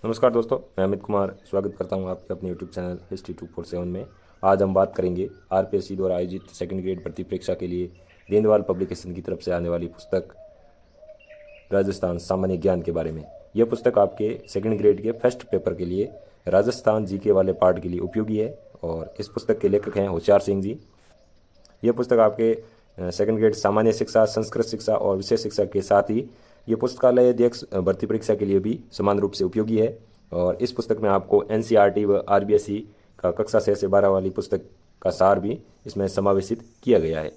नमस्कार दोस्तों, मैं अमित कुमार स्वागत करता हूं आपके अपने यूट्यूब चैनल हिस्ट्री 247 में। आज हम बात करेंगे आरपीएससी द्वारा आयोजित सेकंड ग्रेड भर्ती परीक्षा के लिए दीनदयाल पब्लिकेशन की तरफ से आने वाली पुस्तक राजस्थान सामान्य ज्ञान के बारे में। यह पुस्तक आपके सेकंड ग्रेड के फर्स्ट पेपर के लिए राजस्थान जीके वाले पार्ट के लिए उपयोगी है और इस पुस्तक के लेखक हैं होशियार सिंह जी। यह पुस्तक आपके सेकंड ग्रेड सामान्य शिक्षा, संस्कृत शिक्षा और विशेष शिक्षा के साथ ही ये पुस्तकालय अध्यक्ष भर्ती परीक्षा के लिए भी समान रूप से उपयोगी है। और इस पुस्तक में आपको एनसीईआरटी व आरबीएसई का कक्षा 6 से 12 वाली पुस्तक का सार भी इसमें समावेशित किया गया है।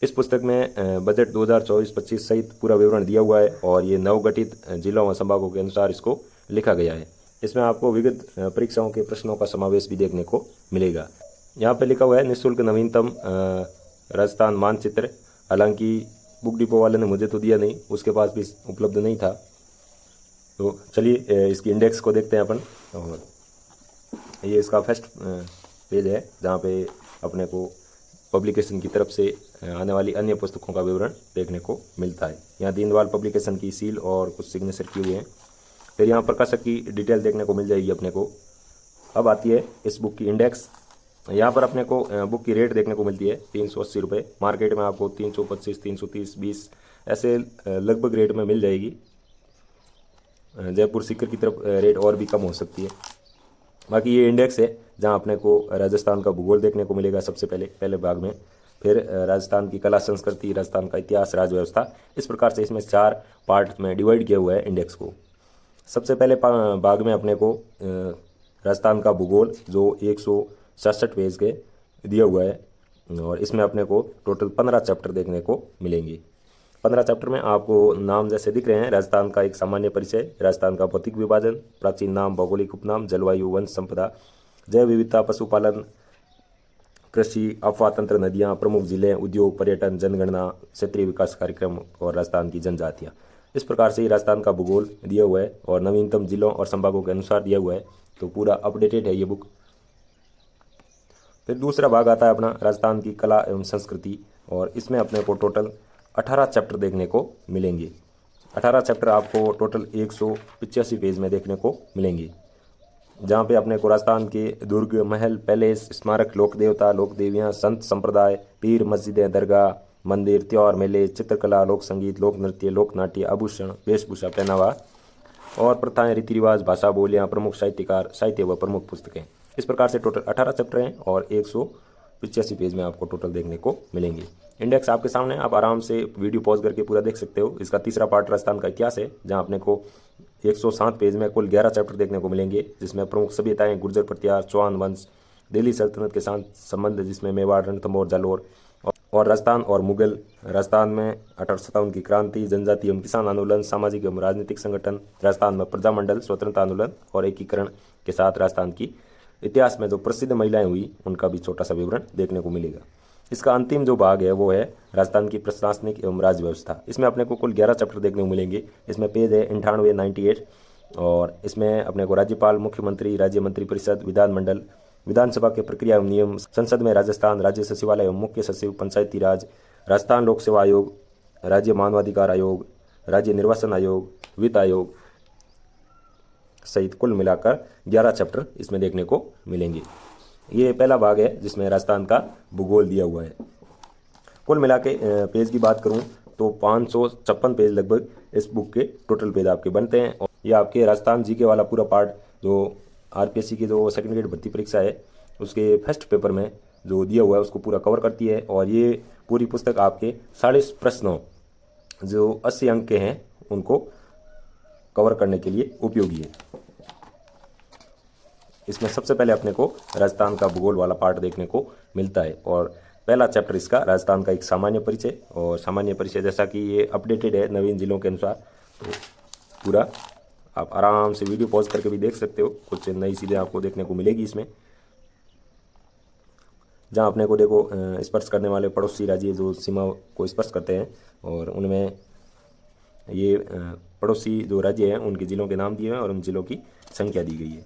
इस पुस्तक में बजट 2024-25 सहित पूरा विवरण दिया हुआ है और ये नवगठित जिलों व संभागों के अनुसार इसको लिखा गया है। इसमें आपको विविध परीक्षाओं के प्रश्नों का समावेश भी देखने को मिलेगा। यहाँ पे लिखा हुआ है निःशुल्क नवीनतम राजस्थान मानचित्र। हालांकि बुक डिपो वाले ने मुझे तो दिया नहीं, उसके पास भी उपलब्ध नहीं था। तो चलिए इसकी इंडेक्स को देखते हैं अपन। और ये इसका फर्स्ट पेज है जहाँ पे अपने को पब्लिकेशन की तरफ से आने वाली अन्य पुस्तकों का विवरण देखने को मिलता है। यहाँ दीनदयाल पब्लिकेशन की सील और कुछ सिग्नेचर किए हुए हैं। फिर यहाँ प्रकाशक की डिटेल देखने को मिल जाएगी अपने को। अब आती है इस बुक की इंडेक्स। यहाँ पर अपने को बुक की रेट देखने को मिलती है 380 रुपये। मार्केट में आपको 325, 330, 20 ऐसे लगभग रेट में मिल जाएगी। जयपुर सीकर की तरफ रेट और भी कम हो सकती है। बाकी ये इंडेक्स है जहाँ अपने को राजस्थान का भूगोल देखने को मिलेगा सबसे पहले भाग में। फिर राजस्थान की कला संस्कृति, राजस्थान का इतिहास, राज व्यवस्था, इस प्रकार से इसमें 4 पार्ट में डिवाइड किया हुआ है इंडेक्स को। सबसे पहले भाग में अपने को राजस्थान का भूगोल जो 167 पेज के दिया हुआ है और इसमें अपने को टोटल 15 चैप्टर देखने को मिलेंगे। 15 चैप्टर में आपको नाम जैसे दिख रहे हैं: राजस्थान का एक सामान्य परिचय, राजस्थान का भौतिक विभाजन, प्राचीन नाम, भौगोलिक उपनाम, जलवायु, वंश संपदा, जैव विविधता, पशुपालन, कृषि, अफवाह तंत्र, नदियाँ, प्रमुख जिले, उद्योग, पर्यटन, जनगणना, क्षेत्रीय विकास कार्यक्रम और राजस्थान की जनजातियाँ। इस प्रकार से ही राजस्थान का भूगोल दिया हुआ है और नवीनतम जिलों और संभागों के अनुसार दिया हुआ है। तो पूरा अपडेटेड है ये बुक। फिर दूसरा भाग आता है अपना राजस्थान की कला एवं संस्कृति और इसमें अपने को टोटल 18 चैप्टर देखने को मिलेंगे। 18 चैप्टर आपको टोटल 185 पेज में देखने को मिलेंगे, जहाँ पे अपने को राजस्थान के दुर्ग, महल, पैलेस, स्मारक, लोक देवता, लोक देवियाँ, संत संप्रदाय, पीर, मस्जिदें, दरगाह, मंदिर, त्योहार, मेले, चित्रकला, लोक संगीत, लोक नृत्य, लोक नाट्य, आभूषण, वेशभूषा, पहनावा और प्रथाएं, रीति रिवाज, भाषा, बोलियाँ, प्रमुख साहित्यकार, साहित्य व प्रमुख पुस्तकें। इस प्रकार से टोटल 18 चैप्टर हैं और 185 पेज में आपको टोटल देखने को मिलेंगे। इंडेक्स आपके सामने, आप आराम से वीडियो पॉज करके पूरा देख सकते हो। इसका तीसरा पार्ट राजस्थान का इतिहास है जहां अपने को 107 पेज में कुल 11 चैप्टर देखने को मिलेंगे, जिसमें प्रमुख सभ्यताएं, गुर्जर प्रतिहार, चौहान वंश, दिल्ली सल्तनत के साथ संबंध जिसमें मेवाड़, रणथंभौर, जालोर और राजस्थान और मुगल, राजस्थान में 1857 की क्रांति, जनजाति एवं किसान आंदोलन, सामाजिक एवं राजनीतिक संगठन, राजस्थान में प्रजामंडल, स्वतंत्रता आंदोलन और एकीकरण के साथ राजस्थान की इतिहास में जो प्रसिद्ध महिलाएं हुई उनका भी छोटा सा विवरण देखने को मिलेगा। इसका अंतिम जो भाग है वो है राजस्थान की प्रशासनिक एवं राज्य व्यवस्था। इसमें अपने को कुल 11 चैप्टर देखने को मिलेंगे। इसमें पेज है 98 और इसमें अपने को राज्यपाल, मुख्यमंत्री, राज्य मंत्रिपरिषद, विधानमंडल, विधानसभा के प्रक्रिया एवं नियम, संसद में राजस्थान, राज्य सचिवालय एवं मुख्य सचिव, पंचायती राज, राजस्थान लोक सेवा आयोग, राज्य मानवाधिकार आयोग, राज्य निर्वाचन आयोग, वित्त आयोग सहित कुल मिलाकर 11 चैप्टर इसमें देखने को मिलेंगे। ये पहला भाग है जिसमें राजस्थान का भूगोल दिया हुआ है। कुल मिला के पेज की बात करूं तो 556 पेज लगभग इस बुक के टोटल पेज आपके बनते हैं। और ये आपके राजस्थान जीके वाला पूरा पार्ट जो आरपीएससी की जो सेकंड ग्रेड भर्ती परीक्षा है उसके फर्स्ट पेपर में जो दिया हुआ है उसको पूरा कवर करती है। और ये पूरी पुस्तक आपके 40 प्रश्नों जो 80 अंक के हैं उनको कवर करने के लिए उपयोगी है। इसमें सबसे पहले अपने को राजस्थान का भूगोल वाला पार्ट देखने को मिलता है और पहला चैप्टर इसका राजस्थान का एक सामान्य परिचय। और सामान्य परिचय जैसा कि ये अपडेटेड है नवीन जिलों के अनुसार, तो पूरा आप आराम से वीडियो पॉज करके भी देख सकते हो। कुछ नई चीज़ें आपको देखने को मिलेगी इसमें, जहाँ अपने को देखो स्पर्श करने वाले पड़ोसी राज्य जो सीमा को स्पर्श करते हैं और उनमें ये पड़ोसी जो राज्य हैं उनके ज़िलों के नाम दिए हैं और उन ज़िलों की संख्या दी गई है।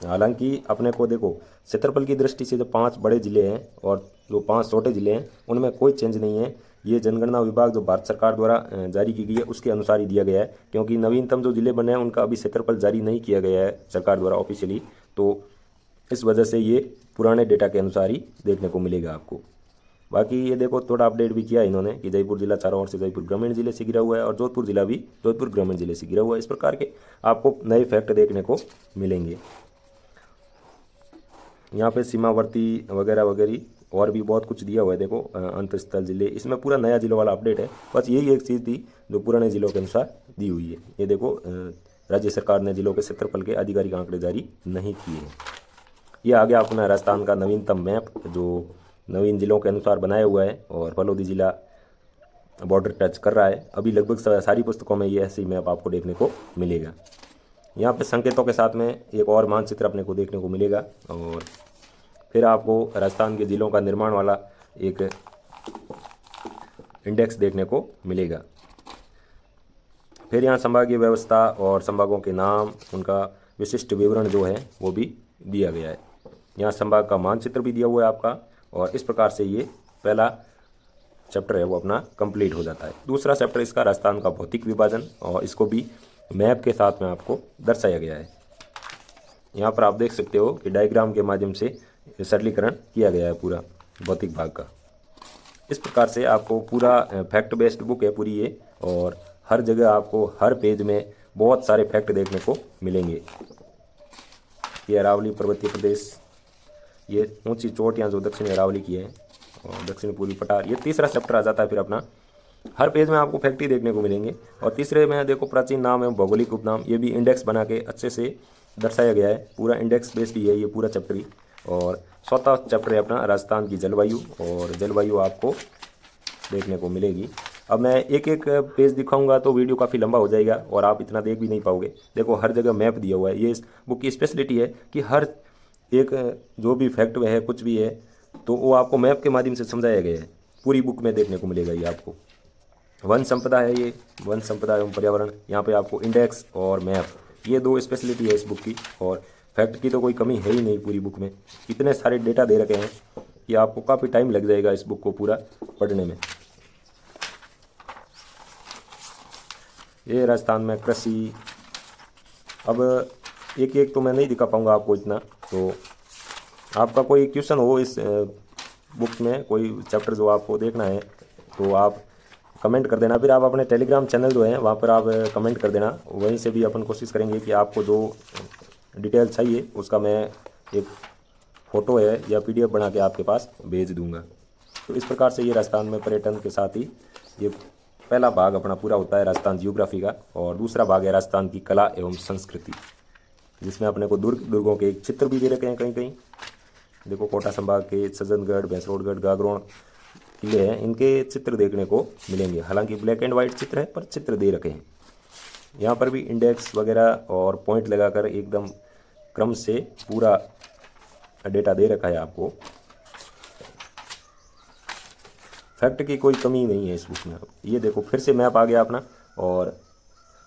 हालांकि अपने को देखो क्षेत्रफल की दृष्टि से जो 5 बड़े ज़िले हैं और जो 5 छोटे ज़िले हैं उनमें कोई चेंज नहीं है। ये जनगणना विभाग जो भारत सरकार द्वारा जारी की गई है उसके अनुसार ही दिया गया है, क्योंकि नवीनतम जो ज़िले बने हैं उनका अभी क्षेत्रफल जारी नहीं किया गया है सरकार द्वारा ऑफिशियली, तो इस वजह से ये पुराने डेटा के अनुसार ही देखने को मिलेगा आपको। बाकी ये देखो थोड़ा अपडेट भी किया इन्होंने कि जयपुर जिला चारों ओर से जयपुर ग्रामीण जिले से घिरा हुआ है और जोधपुर जिला भी जोधपुर ग्रामीण जिले से घिरा हुआ है। इस प्रकार के आपको नए फैक्ट देखने को मिलेंगे। यहाँ पे सीमावर्ती वगैरह वगैरह और भी बहुत कुछ दिया हुआ है। देखो अंतरस्थल जिले, इसमें पूरा नया जिलों वाला अपडेट है। बस यही एक चीज़ थी जो पुराने जिलों के अनुसार दी हुई है। ये देखो राज्य सरकार ने जिलों के क्षेत्रफल के आधिकारिक आंकड़े जारी नहीं किए हैं। ये आ गया अपना राजस्थान का नवीनतम मैप जो नवीन जिलों के अनुसार बनाया हुआ है और फलोदी जिला बॉर्डर टच कर रहा है। अभी लगभग सारी पुस्तकों में ये ऐसी मैप आपको देखने को मिलेगा। यहाँ पे संकेतों के साथ में एक और मानचित्र अपने को देखने को मिलेगा और फिर आपको राजस्थान के ज़िलों का निर्माण वाला एक इंडेक्स देखने को मिलेगा। फिर यहाँ संभागीय व्यवस्था और संभागों के नाम, उनका विशिष्ट विवरण जो है वो भी दिया गया है। यहाँ संभाग का मानचित्र भी दिया हुआ है आपका और इस प्रकार से ये पहला चैप्टर है वो अपना कंप्लीट हो जाता है। दूसरा चैप्टर इसका राजस्थान का भौतिक विभाजन और इसको भी मैप के साथ में आपको दर्शाया गया है। यहाँ पर आप देख सकते हो कि डायग्राम के माध्यम से सरलीकरण किया गया है पूरा भौतिक भाग का। इस प्रकार से आपको पूरा फैक्ट बेस्ड बुक है पूरी ये, और हर जगह आपको हर पेज में बहुत सारे फैक्ट देखने को मिलेंगे। ये अरावली पर्वतीय प्रदेश, ये ऊंची चोटियाँ जो दक्षिणी अरावली की है और दक्षिण पूर्वी पठार, ये तीसरा चैप्टर आ जाता है। फिर अपना हर पेज में आपको फैक्ट ही देखने को मिलेंगे। और तीसरे में देखो प्राचीन नाम एवं भौगोलिक उपनाम, ये भी इंडेक्स बना के अच्छे से दर्शाया गया है। पूरा इंडेक्स बेस्ड ही है ये पूरा चैप्टर ही। और चौथा चैप्टर है अपना राजस्थान की जलवायु, और जलवायु आपको देखने को मिलेगी। अब मैं एक एक पेज दिखाऊंगा तो वीडियो काफ़ी लंबा हो जाएगा और आप इतना देख भी नहीं पाओगे। देखो हर जगह मैप दिया हुआ है। ये इस बुक की स्पेशलिटी है कि हर एक जो भी फैक्ट है कुछ भी है तो वो आपको मैप के माध्यम से समझाया गया है। पूरी बुक में देखने को मिलेगा ये आपको। वन संपदा है ये, वन संपदा एवं पर्यावरण, यहाँ पे आपको इंडेक्स और मैप, ये दो स्पेशलिटी है इस बुक की। और फैक्ट की तो कोई कमी है ही नहीं पूरी बुक में। इतने सारे डेटा दे रखे हैं कि आपको काफ़ी टाइम लग जाएगा इस बुक को पूरा पढ़ने में। ये राजस्थान में कृषि, अब एक एक तो मैं नहीं दिखा पाऊँगा आपको इतना, तो आपका कोई क्वेश्चन हो इस बुक में, कोई चैप्टर जो आपको देखना है तो आप कमेंट कर देना। फिर आप अपने टेलीग्राम चैनल जो है वहाँ पर आप कमेंट कर देना, वहीं से भी अपन कोशिश करेंगे कि आपको जो डिटेल चाहिए उसका मैं एक फ़ोटो है या PDF बना के आपके पास भेज दूँगा। तो इस प्रकार से ये राजस्थान में पर्यटन के साथ ही ये पहला भाग अपना पूरा होता है राजस्थान जियोग्राफी का। और दूसरा भाग है राजस्थान की कला एवं संस्कृति, जिसमें अपने को दुर्गों के एक चित्र भी दे रखे हैं कहीं कहीं। देखो कोटा संभाग के सज्जनगढ़, भैंसरोडगढ़, गागरोन किले हैं, इनके चित्र देखने को मिलेंगे। हालांकि ब्लैक एंड वाइट चित्र है पर चित्र दे रखे हैं। यहाँ पर भी इंडेक्स वगैरह और पॉइंट लगाकर एकदम क्रम से पूरा डेटा दे रखा है आपको। फैक्ट की कोई कमी नहीं है इस बुक में। ये देखो फिर से मैप आ गया अपना, और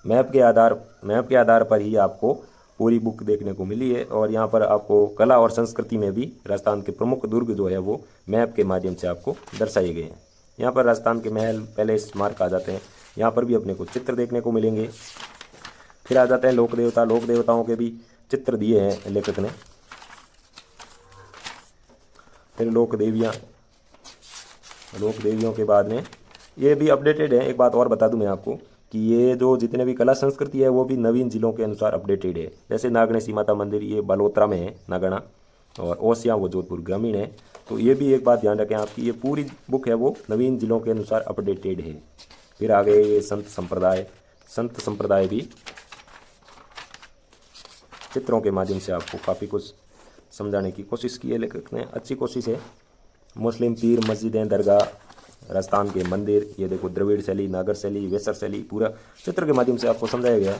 मैप के आधार पर ही आपको पूरी बुक देखने को मिली है। और यहाँ पर आपको कला और संस्कृति में भी राजस्थान के प्रमुख दुर्ग जो है वो मैप के माध्यम से आपको दर्शाए गए हैं। यहाँ पर राजस्थान के महल, पैलेस, स्मारक आ जाते हैं। यहाँ पर भी अपने को चित्र देखने को मिलेंगे। फिर आ जाते हैं लोक देवता, लोक देवताओं के भी चित्र दिए हैं लेखक ने। फिर लोक देवियाँ, लोक देवियों के बाद में ये भी अपडेटेड है। एक बात और बता दूं मैं आपको कि ये जो जितने भी कला संस्कृति है वो भी नवीन जिलों के अनुसार अपडेटेड है। जैसे नागणेशी माता मंदिर ये बालोतरा में है नागणा, और ओसियाँ वो जोधपुर ग्रामीण है। तो ये भी एक बात ध्यान रखें आपकी, ये पूरी बुक है वो नवीन जिलों के अनुसार अपडेटेड है। फिर आ गए ये संत संप्रदाय भी चित्रों के माध्यम से आपको काफ़ी कुछ समझाने की कोशिश की है लेखक ने, अच्छी कोशिश है। मुस्लिम पीर, मस्जिदें, दरगाह, राजस्थान के मंदिर, ये देखो द्रविड़ शैली, नागर शैली, वेसर शैली, पूरा चित्र के माध्यम से आपको समझाया गया है।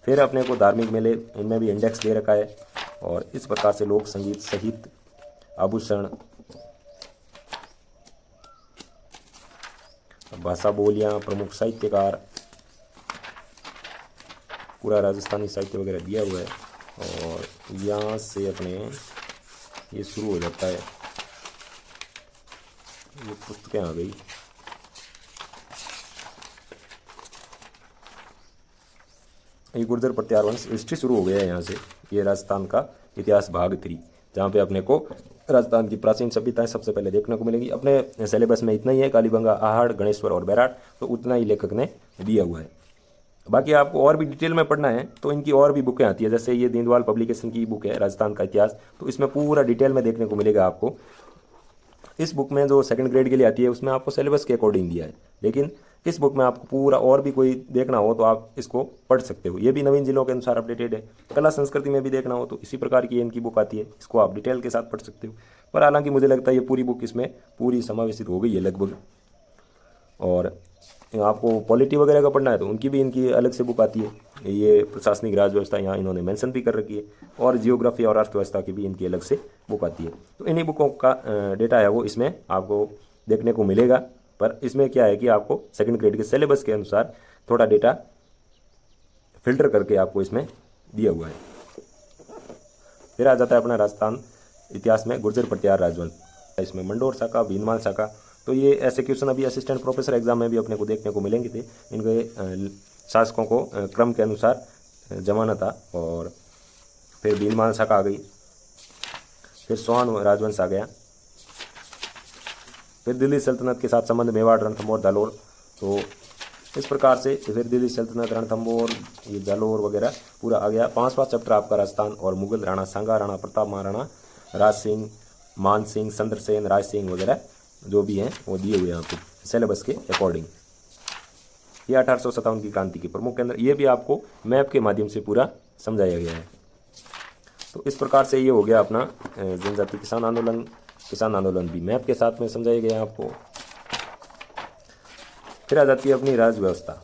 फिर अपने को धार्मिक मेले, इनमें भी इंडेक्स दे रखा है। और इस प्रकार से लोक संगीत, साहित्य, आभूषण, भाषा बोलियाँ, प्रमुख साहित्यकार, पूरा राजस्थानी साहित्य वगैरह दिया हुआ है। और यहाँ से अपने ये शुरू हो जाता है। ये पुस्तकें आ गई। ये गुर्जर प्रत्यार वंश हिस्ट्री शुरू हो गया है यहाँ से। ये राजस्थान का इतिहास भाग 3, जहाँ पे अपने को राजस्थान की प्राचीन सभ्यताएं सबसे पहले देखने को मिलेंगी। अपने सिलेबस में इतना ही है, कालीबंगा, आहड़, गणेश्वर और बैराट, तो उतना ही लेखक ने दिया हुआ है। बाकी आपको और भी डिटेल में पढ़ना है तो इनकी और भी बुकें आती है, जैसे ये दीनदयाल पब्लिकेशन की बुक है राजस्थान का इतिहास, तो इसमें पूरा डिटेल में देखने को मिलेगा आपको। इस बुक में जो सेकंड ग्रेड के लिए आती है उसमें आपको सिलेबस के अकॉर्डिंग दिया है, लेकिन इस बुक में आपको पूरा और भी कोई देखना हो तो आप इसको पढ़ सकते हो। ये भी नवीन जिलों के अनुसार अपडेटेड है। कला संस्कृति में भी देखना हो तो इसी प्रकार की इनकी बुक आती है, इसको आप डिटेल के साथ पढ़ सकते हो। पर हालांकि मुझे लगता है ये पूरी बुक इसमें पूरी समावेशित हो गई है लगभग। और आपको पॉलिटी वगैरह का पढ़ना है तो उनकी भी इनकी अलग से बुक आती है। ये प्रशासनिक राज व्यवस्था यहाँ इन्होंने मेंशन भी कर रखी है, और जियोग्राफी और अर्थव्यवस्था की भी इनकी अलग से बुक आती है। तो इन्हीं बुकों का डेटा है वो इसमें आपको देखने को मिलेगा। पर इसमें क्या है कि आपको सेकंड ग्रेड के सिलेबस के अनुसार थोड़ा डेटा फिल्टर करके आपको इसमें दिया हुआ है। फिर आ जाता है अपना राजस्थान इतिहास में गुर्जर प्रत्यार राजवंश। इसमें मंडोर शाखा, भीनमाल शाखा, तो ये ऐसे क्वेश्चन अभी असिस्टेंट प्रोफेसर एग्जाम में भी अपने को देखने को मिलेंगे थे। इनके शासकों को क्रम के अनुसार जमाना था। और फिर भीनमाल शाखा आ गई, फिर सोहान राजवंश आ गया, फिर दिल्ली सल्तनत के साथ संबंध मेवाड़, रणथंभौर, जालोर। तो इस प्रकार से फिर दिल्ली सल्तनत, रणथंभौर, ये जालोर वगैरह पूरा आ गया। 5वां चैप्टर आपका राजस्थान और मुगल, राणा सांगा, राणा प्रताप, महाराणा राज सिंह, मान सिंह, चंद्रसेन, राज सिंह वगैरह जो भी हैं वो दिए हुए हैं आपको सिलेबस के अकॉर्डिंग। ये 1857 की क्रांति के प्रमुख केंद्र, ये भी आपको मैप के माध्यम से पूरा समझाया गया है। तो इस प्रकार से ये हो गया अपना जनजाति किसान आंदोलन। किसान आंदोलन भी मैप के साथ में समझाया गया है आपको। फिर आ जाती है अपनी राज व्यवस्था।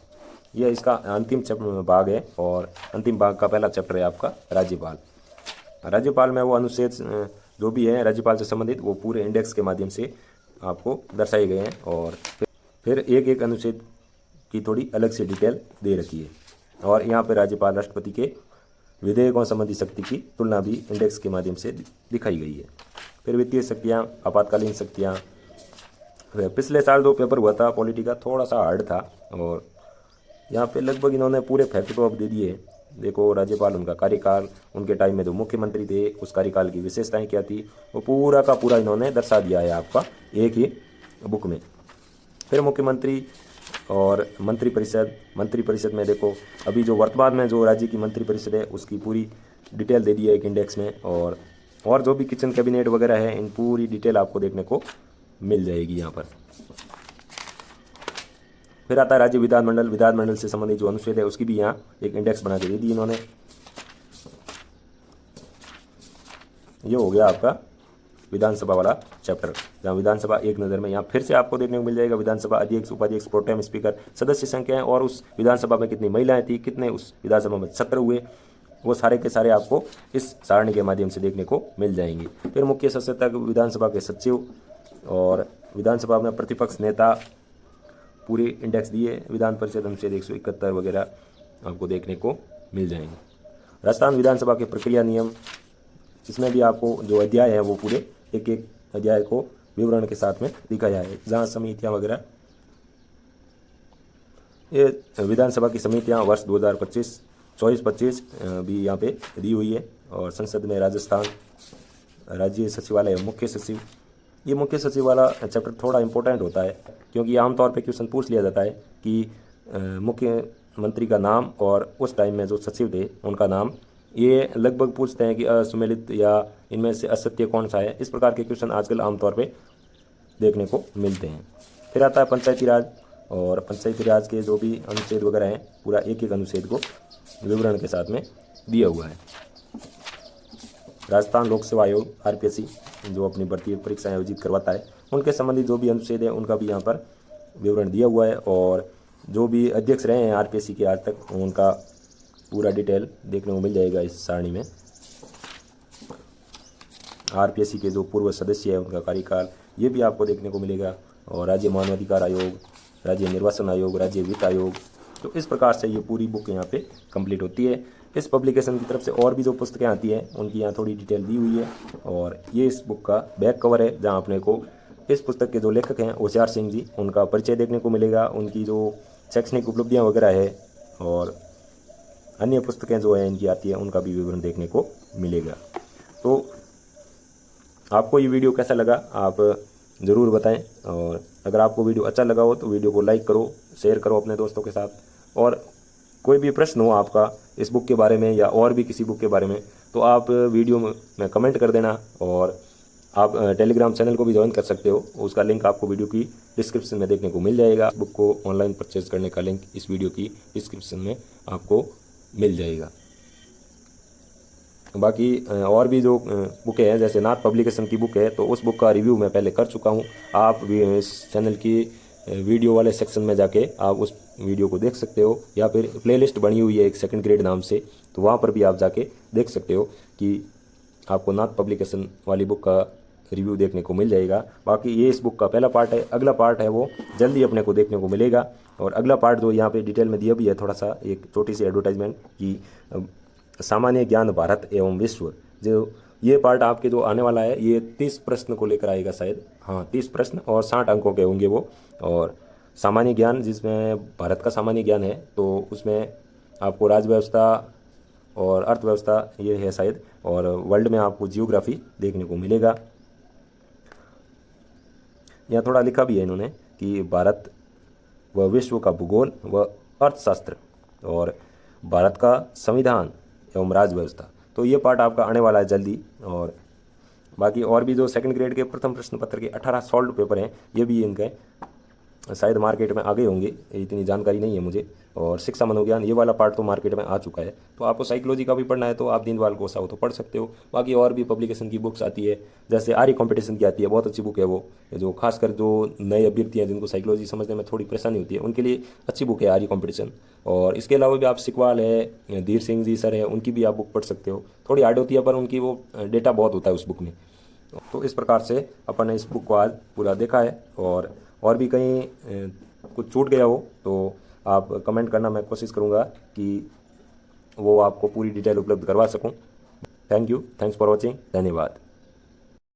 यह इसका अंतिम भाग है, और अंतिम भाग का पहला चैप्टर है आपका राज्यपाल। राज्यपाल में वो अनुच्छेद जो भी है राज्यपाल से संबंधित वो पूरे इंडेक्स के माध्यम से आपको दर्शाए गए हैं। और फिर एक एक अनुच्छेद की थोड़ी अलग से डिटेल दे रखी है। और यहाँ पे राज्यपाल राष्ट्रपति के विधेयकों संबंधी शक्ति की तुलना भी इंडेक्स के माध्यम से दिखाई गई है। फिर वित्तीय शक्तियाँ, आपातकालीन शक्तियाँ। पिछले साल जो पेपर हुआ था पॉलिटी का, थोड़ा सा हार्ड था, और यहाँ पे लगभग इन्होंने पूरे फैक्ट तो अब दे दिए। देखो राज्यपाल, उनका कार्यकाल, उनके टाइम में जो मुख्यमंत्री थे उस कार्यकाल की विशेषताएं क्या थी, वो पूरा का पूरा इन्होंने दर्शा दिया है आपका एक ही बुक में। फिर मुख्यमंत्री और मंत्रिपरिषद में देखो अभी जो वर्तमान में जो राज्य की मंत्रिपरिषद है उसकी पूरी डिटेल दे दी है एक इंडेक्स में। और जो भी किचन कैबिनेट वगैरह है इन पूरी डिटेल आपको देखने को मिल जाएगी यहाँ पर। फिर आता है राज्य विधानमंडल से संबंधित जो अनुच्छेद है उसकी भी यहाँ एक इंडेक्स बना के दे दी इन्होंने। ये हो गया आपका विधानसभा वाला चैप्टर, जहाँ विधानसभा एक नज़र में यहाँ फिर से आपको देखने को मिल जाएगा। विधानसभा अध्यक्ष, उपाध्यक्ष, प्रोटेम स्पीकर, सदस्य संख्या और उस विधानसभा में कितनी महिलाएं थी, कितने उस विधानसभा में सत्र हुए, वो सारे के सारे आपको इस सारणी के माध्यम से देखने को मिल जाएंगे। फिर मुख्य सचेतक, विधानसभा के सचिव और विधानसभा में प्रतिपक्ष नेता, पूरी इंडेक्स दिए। विधान परिषद अनुच्छेद 171 वगैरह आपको देखने को मिल जाएंगे। राजस्थान विधानसभा के प्रक्रिया नियम, इसमें भी आपको जो अध्याय है वो पूरे एक एक अध्याय को विवरण के साथ में दिखाया है। जहाँ समितियाँ वगैरह, ये विधानसभा की समितियाँ वर्ष 2024-25 भी यहाँ पे दी हुई है। और संसद में राजस्थान राज्य सचिवालय, मुख्य सचिव, ये मुख्य सचिव वाला चैप्टर थोड़ा इंपॉर्टेंट होता है, क्योंकि आमतौर पे क्वेश्चन पूछ लिया जाता है कि मुख्यमंत्री का नाम और उस टाइम में जो सचिव थे उनका नाम, ये लगभग पूछते हैं कि असुमेलित या इनमें से असत्य कौन सा है। इस प्रकार के क्वेश्चन आजकल आमतौर पे देखने को मिलते हैं। फिर आता है पंचायती राज, और पंचायती राज के जो भी अनुच्छेद वगैरह हैं पूरा एक एक अनुच्छेद को विवरण के साथ में दिया हुआ है। राजस्थान लोक सेवा आयोग आरपीएससी जो अपनी भर्ती परीक्षाएं आयोजित करवाता है, उनके संबंधित जो भी अनुच्छेद है उनका भी यहाँ पर विवरण दिया हुआ है। और जो भी अध्यक्ष रहे हैं आरपीएससी के आज तक, उनका पूरा डिटेल देखने को मिल जाएगा इस सारणी में। आरपीएससी के जो पूर्व सदस्य है उनका कार्यकाल, ये भी आपको देखने को मिलेगा। और राज्य मानवाधिकार आयोग, राज्य निर्वाचन आयोग, राज्य वित्त आयोग, तो इस प्रकार से ये पूरी बुक यहाँ पे कंप्लीट होती है। इस पब्लिकेशन की तरफ से और भी जो पुस्तकें आती हैं उनकी यहाँ थोड़ी डिटेल दी हुई है। और ये इस बुक का बैक कवर है, जहाँ अपने को इस पुस्तक के जो लेखक हैं होशियार सिंह जी, उनका परिचय देखने को मिलेगा, उनकी जो शैक्षणिक उपलब्धियाँ वगैरह है और अन्य पुस्तकें जो है इनकी आती है उनका भी विवरण देखने को मिलेगा। तो आपको ये वीडियो कैसा लगा आप ज़रूर बताएं, और अगर आपको वीडियो अच्छा लगा हो तो वीडियो को लाइक करो, शेयर करो अपने दोस्तों के साथ। और कोई भी प्रश्न हो आपका इस बुक के बारे में या और भी किसी बुक के बारे में तो आप वीडियो में कमेंट कर देना। और आप टेलीग्राम चैनल को भी ज्वाइन कर सकते हो, उसका लिंक आपको वीडियो की डिस्क्रिप्शन में देखने को मिल जाएगा। बुक को ऑनलाइन परचेज करने का लिंक इस वीडियो की डिस्क्रिप्शन में आपको मिल जाएगा। बाकी और भी जो बुकें हैं, जैसे नाथ पब्लिकेशन की बुक है, तो उस बुक का रिव्यू मैं पहले कर चुका हूँ। आप भी इस चैनल की वीडियो वाले सेक्शन में जाके आप उस वीडियो को देख सकते हो, या फिर प्लेलिस्ट बनी हुई है एक सेकंड ग्रेड नाम से, तो वहाँ पर भी आप जाके देख सकते हो कि आपको नाथ पब्लिकेशन वाली बुक का रिव्यू देखने को मिल जाएगा। बाकी ये इस बुक का पहला पार्ट है, अगला पार्ट है वो जल्दी अपने को देखने को मिलेगा। और अगला पार्ट जो यहाँ पे डिटेल में दिया भी है, थोड़ा सा एक छोटी सी एडवर्टाइजमेंट की सामान्य ज्ञान भारत एवं विश्व, जो ये पार्ट आपके जो आने वाला है ये 30 प्रश्न को लेकर आएगा शायद, हाँ 30 प्रश्न और 60 अंकों के होंगे वो। और सामान्य ज्ञान जिसमें भारत का सामान्य ज्ञान है, तो उसमें आपको राज्य व्यवस्था और अर्थव्यवस्था ये है शायद, और वर्ल्ड में आपको जियोग्राफी देखने को मिलेगा। यहाँ थोड़ा लिखा भी है इन्होंने कि भारत व विश्व का भूगोल व अर्थशास्त्र और भारत का संविधान एवं राज्य व्यवस्था, तो ये पार्ट आपका आने वाला है जल्दी। और बाकी और भी जो सेकंड ग्रेड के प्रथम प्रश्न पत्र के 18 सॉल्व पेपर हैं, ये भी इनके शायद मार्केट में आ गए होंगे, इतनी जानकारी नहीं है मुझे। और शिक्षा मनोविज्ञान ये वाला पार्ट तो मार्केट में आ चुका है। तो आपको साइकोलॉजी का भी पढ़ना है तो आप दीनदयाल गोसा हो तो पढ़ सकते हो। बाकी और भी पब्लिकेशन की बुक्स आती है, जैसे आर्य कंपटीशन की आती है, बहुत अच्छी बुक है वो, जो खासकर जो नए अभ्यर्थी हैं जिनको साइकोलॉजी समझने में थोड़ी परेशानी होती है उनके लिए अच्छी बुक है आर्य कंपटीशन। और इसके अलावा भी आप सिकवाल है, धीर सिंह जी सर है, उनकी भी आप बुक पढ़ सकते हो। थोड़ी हार्ड होती है पर उनकी वो डेटा बहुत होता है उस बुक में। तो इस प्रकार से अपन ने इस बुक को आज पूरा देखा है। और भी कहीं कुछ छूट गया हो तो आप कमेंट करना, मैं कोशिश करूँगा कि वो आपको पूरी डिटेल उपलब्ध करवा सकूँ। Thank you, thanks for watching, धन्यवाद।